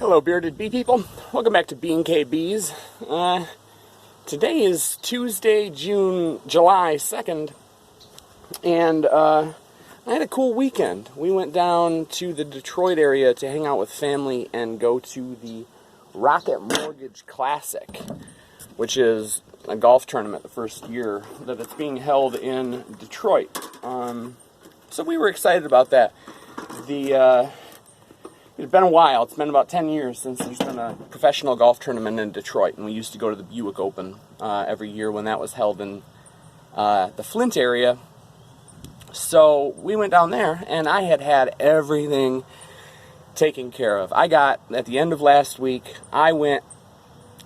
Hello, bearded bee people. Welcome back to Bees. Today is Tuesday, July 2nd, and I had a cool weekend. We went down to the Detroit area to hang out with family and go to the Rocket Mortgage Classic, which is a golf tournament the first year that it's being held in Detroit. So we were excited about that. It's been a while. It's been about 10 years since there's been a professional golf tournament in Detroit, and we used to go to the Buick Open every year when that was held in the Flint area. So we went down there, and I had everything taken care of. At the end of last week, I went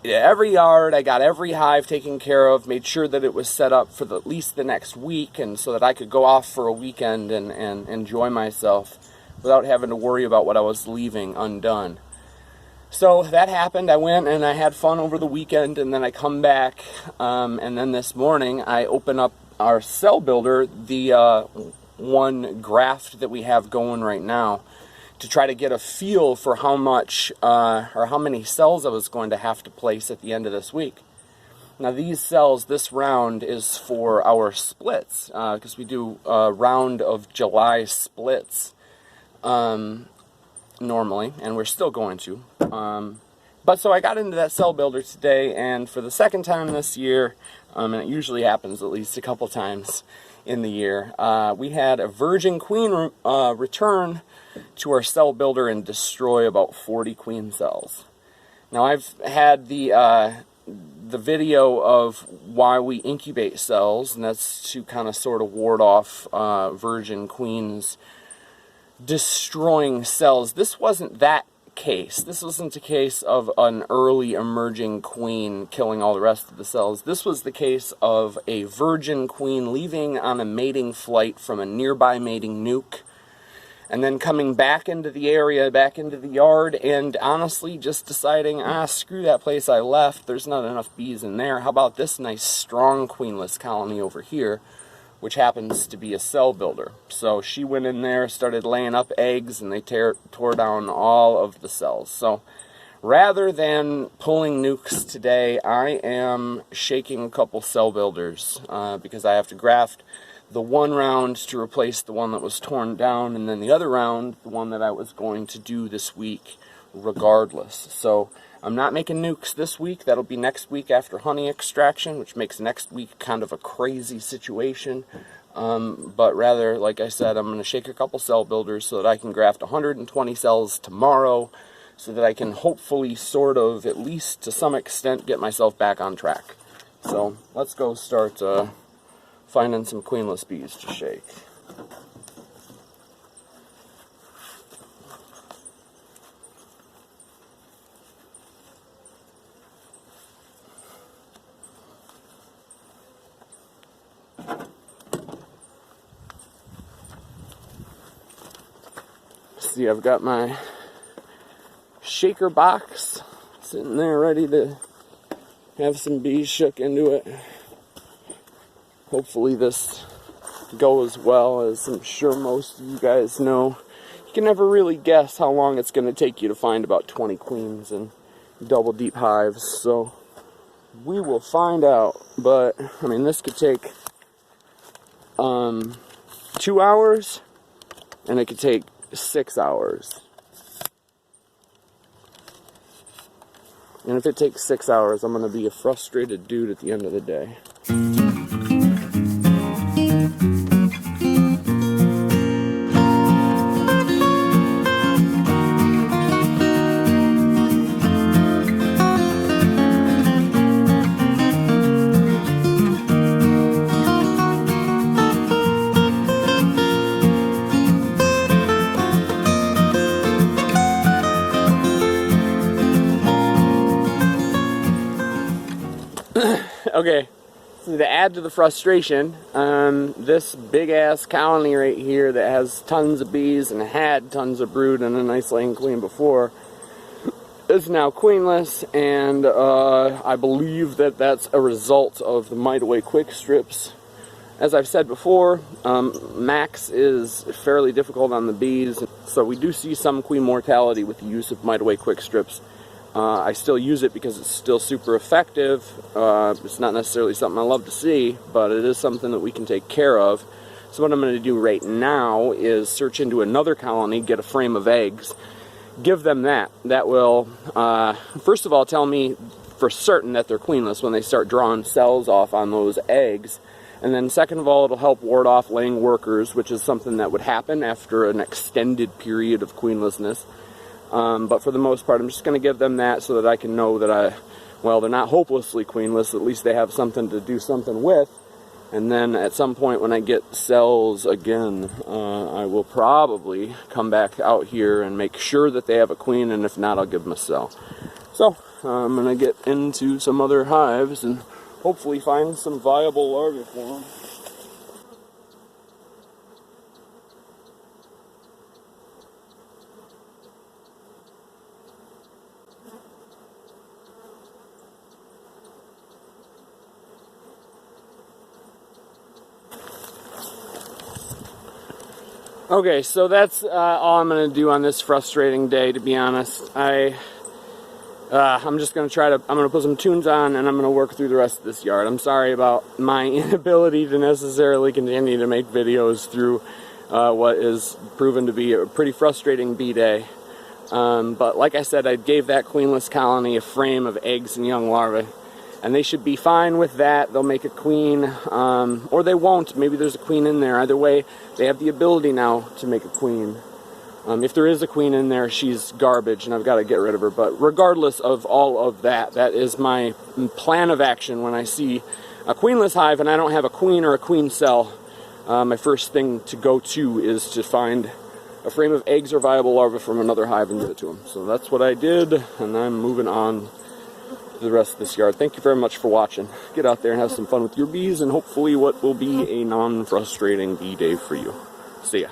to every yard, I got every hive taken care of, made sure that it was set up for at least the next week, and so that I could go off for a weekend and enjoy myself without having to worry about what I was leaving undone. So that happened. I went and I had fun over the weekend, and then I come back, and then this morning I open up our cell builder, the one graft that we have going right now, to try to get a feel for how much or how many cells I was going to have to place at the end of this week. Now these cells, this round is for our splits, because we do a round of July splits normally, and we're still going to. But so I got into that cell builder today, and for the second time this year, and it usually happens at least a couple times in the year, we had a virgin queen return to our cell builder and destroy about 40 queen cells. Now I've had the video of why we incubate cells, and that's to kind of sort of ward off virgin queens destroying cells. This wasn't that case. This wasn't a case of an early emerging queen killing all the rest of the cells. This was the case of a virgin queen leaving on a mating flight from a nearby mating nuke, and then coming back into the area, back into the yard, and honestly just deciding, screw that place I left, there's not enough bees in there. How about this nice strong queenless colony over here, which happens to be a cell builder. So she went in there, started laying up eggs, and they tore down all of the cells. So rather than pulling nukes today, I am shaking a couple cell builders because I have to graft the one round to replace the one that was torn down, and then the other round, the one that I was going to do this week regardless. So I'm not making nukes this week. That'll be next week after honey extraction, which makes next week kind of a crazy situation. But rather, like I said, I'm going to shake a couple cell builders so that I can graft 120 cells tomorrow, so that I can hopefully sort of, at least to some extent, get myself back on track. So let's go start finding some queenless bees to shake. See, I've got my shaker box sitting there ready to have some bees shook into it. Hopefully this goes well. As I'm sure most of you guys know, you can never really guess how long it's going to take you to find about 20 queens in double deep hives. So we will find out. But I mean, this could take 2 hours, and it could take 6 hours. And if it takes 6 hours, I'm going to be a frustrated dude at the end of the day. Okay, so to add to the frustration, this big-ass colony right here that has tons of bees and had tons of brood and a nice laying queen before is now queenless, and I believe that that's a result of the Mite Away quick strips As I've said before, max is fairly difficult on the bees, so we do see some queen mortality with the use of Mite Away quick strips. I still use it because it's still super effective. It's not necessarily something I love to see, but it is something that we can take care of. So what I'm going to do right now is search into another colony, get a frame of eggs, give them that. That will, first of all, tell me for certain that they're queenless when they start drawing cells off on those eggs. And then second of all, it'll help ward off laying workers, which is something that would happen after an extended period of queenlessness. But for the most part, I'm just going to give them that so that I can know that well, they're not hopelessly queenless. At least they have something to do something with. And then at some point when I get cells again, I will probably come back out here and make sure that they have a queen, and if not, I'll give them a cell. So I'm going to get into some other hives and hopefully find some viable larvae for them. Okay, so that's all I'm going to do on this frustrating day, to be honest. I'm just going to I'm going to put some tunes on and I'm going to work through the rest of this yard. I'm sorry about my inability to necessarily continue to make videos through what is proven to be a pretty frustrating bee day. But like I said, I gave that queenless colony a frame of eggs and young larvae, and they should be fine with that. They'll make a queen, or they won't. Maybe there's a queen in there. Either way, they have the ability now to make a queen. If there is a queen in there, she's garbage, and I've got to get rid of her. But regardless of all of that, that is my plan of action when I see a queenless hive and I don't have a queen or a queen cell. My first thing to go to is to find a frame of eggs or viable larvae from another hive and give it to them. So that's what I did, and I'm moving on to the rest of this yard. Thank you very much for watching. Get out there and have some fun with your bees, and hopefully what will be a non-frustrating bee day for you. See ya.